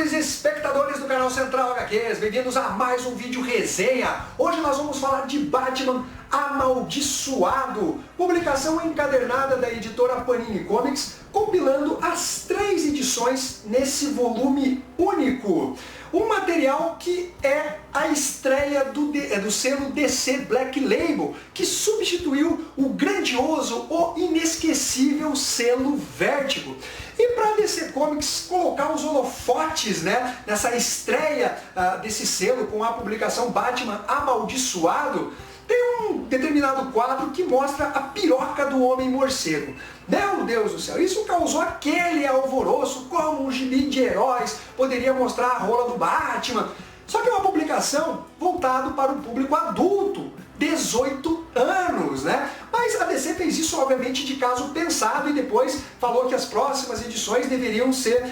Espectadores e espectadores do canal Central HQs, bem-vindos a mais um vídeo resenha. Hoje nós vamos falar de Batman Amaldiçoado, publicação encadernada da editora Panini Comics, compilando as 3 edições nesse volume único. Um material que é a estreia do selo DC Black Label, que substituiu o grandioso, o inesquecível selo Vertigo. E para a DC Comics colocar os holofotes, nessa estreia desse selo com a publicação Batman Amaldiçoado, tem um determinado quadro que mostra a piroca do Homem-Morcego. Meu Deus do céu, isso causou aquele alvoroço, como um gibi de heróis poderia mostrar a rola do Batman. Só que é uma publicação voltada para o público adulto, 18 anos, Mas a DC fez isso, obviamente, de caso pensado e depois falou que as próximas edições deveriam ser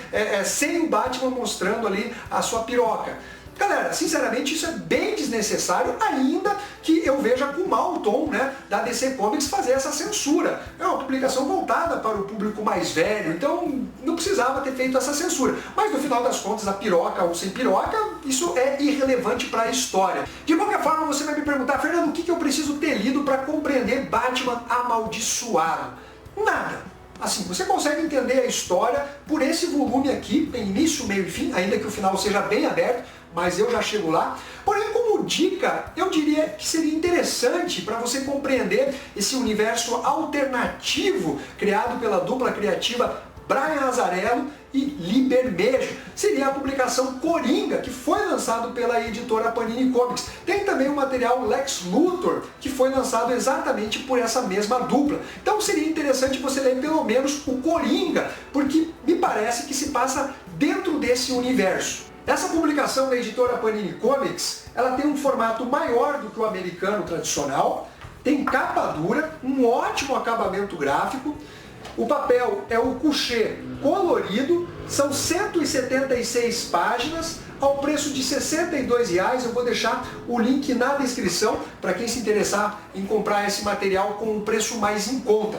sem o Batman mostrando ali a sua piroca. Galera, sinceramente isso é bem desnecessário, ainda que eu veja com mau tom da DC Comics fazer essa censura. É uma publicação voltada para o público mais velho, então não precisava ter feito essa censura. Mas no final das contas, a piroca ou sem piroca, isso é irrelevante para a história. De qualquer forma, você vai me perguntar, Fernando, o que eu preciso ter lido para compreender Batman Amaldiçoado? Nada. Assim, você consegue entender a história por esse volume aqui, tem início, meio e fim, ainda que o final seja bem aberto, mas eu já chego lá. Porém, como dica, eu diria que seria interessante para você compreender esse universo alternativo criado pela dupla criativa Brian Azzarello e Lee Bermejo. Seria a publicação Coringa, que foi lançado pela editora Panini Comics. Tem também o material Lex Luthor, que foi lançado exatamente por essa mesma dupla. Então seria interessante você ler pelo menos o Coringa, porque me parece que se passa dentro desse universo. Essa publicação da editora Panini Comics, ela tem um formato maior do que o americano tradicional, tem capa dura, um ótimo acabamento gráfico, o papel é o couché colorido, são 176 páginas, ao preço de R$ 62,00, eu vou deixar o link na descrição para quem se interessar em comprar esse material com um preço mais em conta.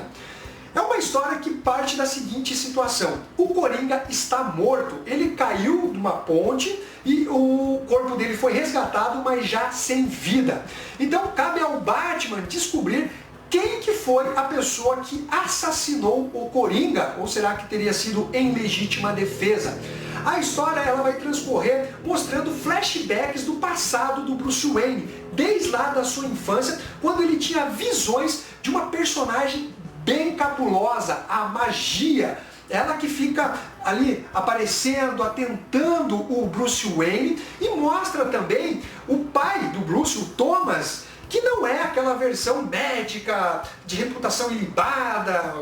É uma história que parte da seguinte situação: o Coringa está morto, ele caiu de uma ponte e o corpo dele foi resgatado, mas já sem vida. Então cabe ao Batman descobrir quem que foi a pessoa que assassinou o Coringa, ou será que teria sido em legítima defesa? A história ela vai transcorrer mostrando flashbacks do passado do Bruce Wayne, desde lá da sua infância, quando ele tinha visões de uma personagem bem cabulosa, a Magia. Ela que fica ali aparecendo, atentando o Bruce Wayne, e mostra também o pai do Bruce, o Thomas, que não é aquela versão médica de reputação ilibada,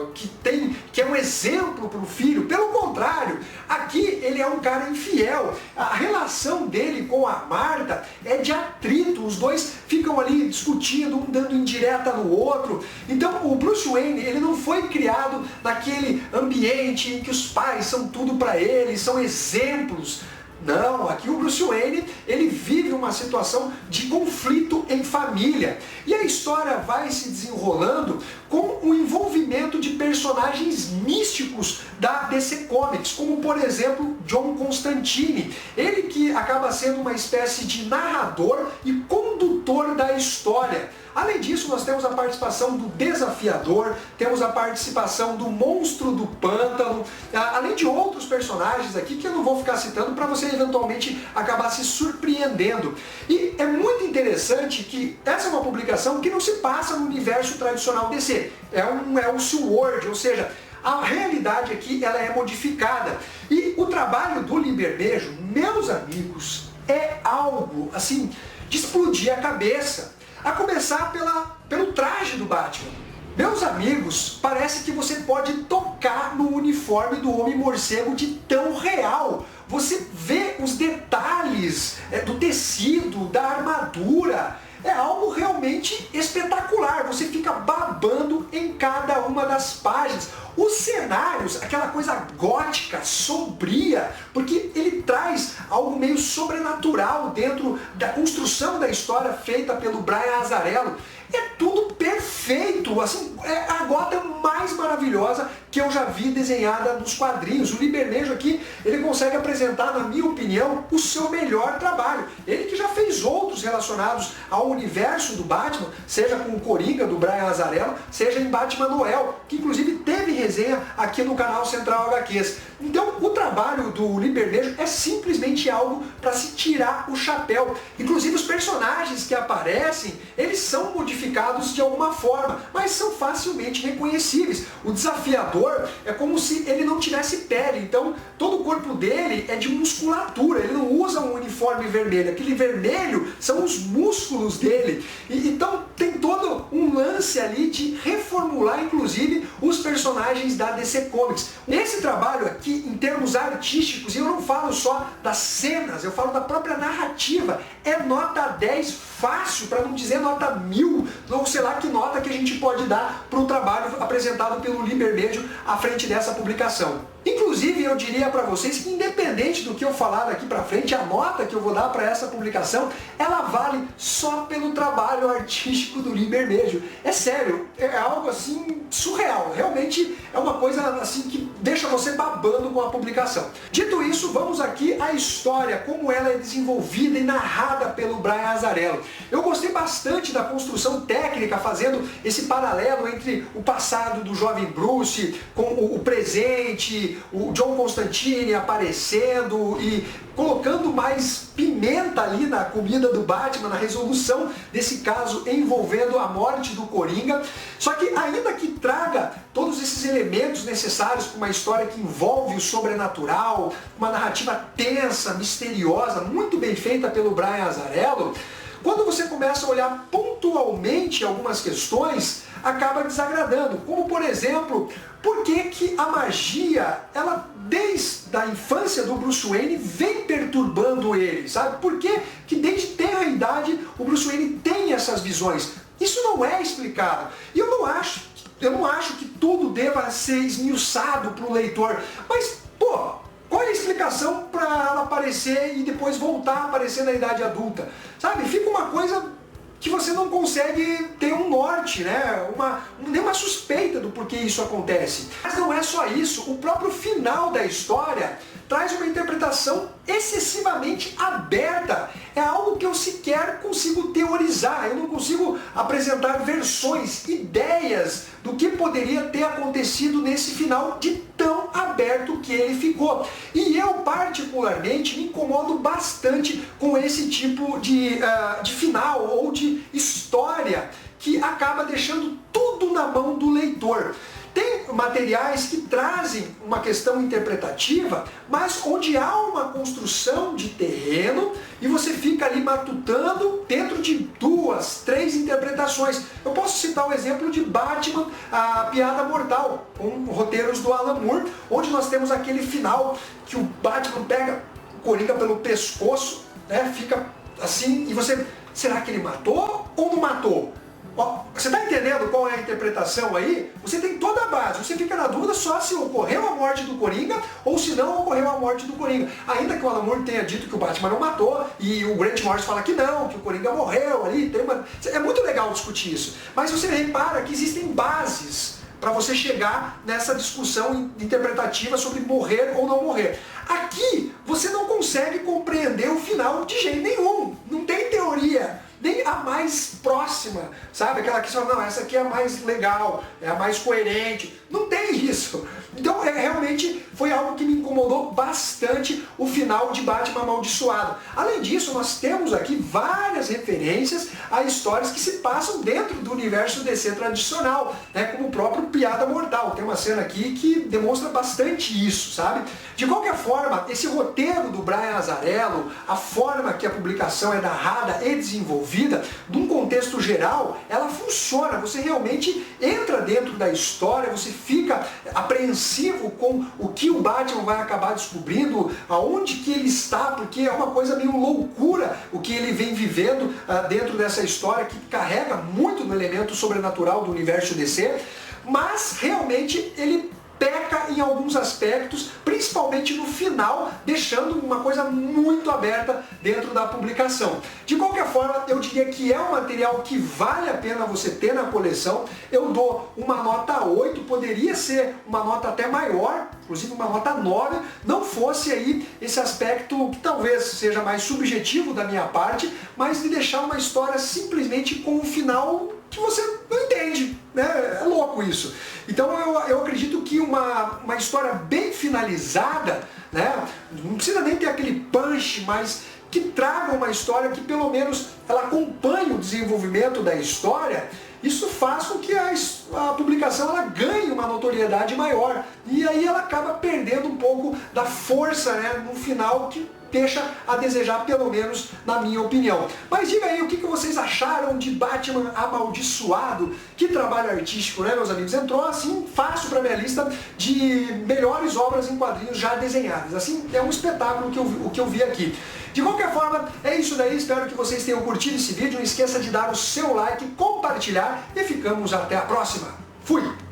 que é um exemplo para o filho. Pelo contrário, aqui ele é um cara infiel. A relação dele com a Marta é de atrito, os dois ficam ali discutindo, um dando indireta no outro. Então o Bruce Wayne, ele não foi criado naquele ambiente em que os pais são tudo para ele, são exemplos. Não, aqui o Bruce Wayne, ele vive uma situação de conflito em família. E a história vai se desenrolando com o envolvimento de personagens místicos da DC Comics, como por exemplo John Constantine. Ele que acaba sendo uma espécie de narrador e condutor da história. Além disso, nós temos a participação do Desafiador, temos a participação do Monstro do Pântano, além de outros personagens aqui que eu não vou ficar citando para você eventualmente acabar se surpreendendo. E é muito interessante que essa é uma publicação que não se passa no universo tradicional DC, é um Elseworld, ou seja, a realidade aqui ela é modificada. E o trabalho do Lee Bermejo, meus amigos, é algo assim de explodir a cabeça. A começar pelo traje do Batman. Meus amigos, parece que você pode tocar no uniforme do Homem-Morcego de tão real. Você vê os detalhes do tecido, da armadura. É algo realmente espetacular. Você fica babando em cada uma das páginas. Os cenários, aquela coisa gótica, sombria, porque ele traz algo meio sobrenatural dentro da construção da história feita pelo Brian Azzarello. é tudo perfeito, assim, é a Gotham mais maravilhosa que eu já vi desenhada nos quadrinhos. O Lee Bermejo aqui, ele consegue apresentar, na minha opinião, o seu melhor trabalho. Ele que já fez outros relacionados ao universo do Batman, seja com o Coringa, do Brian Azzarello, seja em Batman Noel, que inclusive teve resenha aqui no canal Central HQs. Então, o trabalho do Lee Bermejo é simplesmente algo para se tirar o chapéu. Inclusive, os personagens que aparecem, eles são modificados de alguma forma, mas são facilmente reconhecíveis. O Desafiador é como se ele não tivesse pele, então todo o corpo dele é de musculatura, ele não usa um uniforme vermelho, aquele vermelho são os músculos dele. Então tem todo um lance ali de reformular, inclusive, os personagens da DC Comics. Esse trabalho aqui, em termos artísticos, e eu não falo só das cenas, eu falo da própria narrativa, é nota 10 fácil, para não dizer nota 1000, ou sei lá que nota que a gente pode dar para o trabalho apresentado pelo Lee Bermejo à frente dessa publicação. Inclusive, eu diria para vocês que, independente do que eu falar daqui para frente, a nota que eu vou dar para essa publicação, ela vale só pelo trabalho artístico do Lee Bermejo. É sério, é algo assim surreal, realmente é uma coisa assim que deixa você babando com a publicação. Dito isso, vamos aqui à história, como ela é desenvolvida e narrada pelo Brian Azzarello. Eu gostei bastante da construção técnica, fazendo esse paralelo entre o passado do jovem Bruce com o presente, o John Constantine aparecendo e colocando mais pimenta ali na comida do Batman, na resolução desse caso envolvendo a morte do Coringa. Só que ainda que traga todos esses elementos necessários para uma história que envolve o sobrenatural, uma narrativa tensa, misteriosa, muito bem feita pelo Brian Azzarello, quando você começa a olhar pontualmente algumas questões, acaba desagradando. Como, por exemplo, por que que a magia, ela desde a infância do Bruce Wayne vem perturbando ele, sabe? Por que que desde tenra idade o Bruce Wayne tem essas visões? Isso não é explicado. E eu não acho que tudo deva ser esmiuçado para o leitor. Mas, pô, qual é a explicação para ela aparecer e depois voltar a aparecer na idade adulta? Sabe? Fica uma coisa que você não consegue ter um norte, né? Nem uma suspeita do porquê isso acontece. Mas não é só isso, o próprio final da história traz uma interpretação excessivamente aberta. É algo que eu sequer consigo teorizar, eu não consigo apresentar versões, ideias do que poderia ter acontecido nesse final de tão aberto que ele ficou. E eu particularmente me incomodo bastante com esse tipo de final ou de história que acaba deixando tudo na mão do leitor. Tem materiais que trazem uma questão interpretativa, mas onde há uma construção de terreno e você fica ali matutando dentro de 2, 3 interpretações. Eu posso citar o exemplo de Batman, a Piada Mortal, com roteiros do Alan Moore, onde nós temos aquele final que o Batman pega o Coringa pelo pescoço, né, fica assim, e você, será que ele matou ou não matou? Você está entendendo qual é a interpretação aí? Você tem toda a base, você fica na dúvida só se ocorreu a morte do Coringa ou se não ocorreu a morte do Coringa. Ainda que o Alan Moore tenha dito que o Batman não matou e o Grant Morrison fala que não, que o Coringa morreu ali. É muito legal discutir isso, mas você repara que existem bases para você chegar nessa discussão interpretativa sobre morrer ou não morrer. Aqui, você não consegue compreender o final de jeito nenhum, não tem teoria. Nem a mais próxima, sabe? Aquela que fala, não, essa aqui é a mais legal, é a mais coerente. Não tem isso. Então, realmente foi algo que me incomodou bastante o final de Batman Amaldiçoado. Além disso, nós temos aqui várias referências a histórias que se passam dentro do universo DC tradicional, né? Como o próprio Piada Mortal. Tem uma cena aqui que demonstra bastante isso, sabe? De qualquer forma, esse roteiro do Brian Azzarello, a forma que a publicação é narrada e desenvolvida, num contexto geral, ela funciona. Você realmente entra dentro da história, você fica apreensivo com o que o Batman vai acabar descobrindo, aonde que ele está, porque é uma coisa meio loucura o que ele vem vivendo dentro dessa história, que carrega muito no elemento sobrenatural do universo DC, mas realmente ele peca em alguns aspectos, principalmente no final, deixando uma coisa muito aberta dentro da publicação. De qualquer forma, eu diria que é um material que vale a pena você ter na coleção. Eu dou uma nota 8, poderia ser uma nota até maior, inclusive uma nota 9, não fosse aí esse aspecto que talvez seja mais subjetivo da minha parte, mas de deixar uma história simplesmente com um final que você não entende, né? É louco isso. Então eu acredito que uma história bem finalizada, né? Não precisa nem ter aquele punch, mas que traga uma história que pelo menos ela acompanhe o desenvolvimento da história. Isso faz com que a publicação ela ganhe uma notoriedade maior, e aí ela acaba perdendo um pouco da força, né, no final, que deixa a desejar, pelo menos na minha opinião. Mas diga aí o que vocês acharam de Batman Amaldiçoado. Que trabalho artístico, né, meus amigos? Entrou assim fácil para minha lista de melhores obras em quadrinhos já desenhadas. Assim, é um espetáculo o que eu vi aqui. De qualquer forma, é isso daí. Espero que vocês tenham curtido esse vídeo. Não esqueça de dar o seu like, compartilhar e ficamos até a próxima. Fui!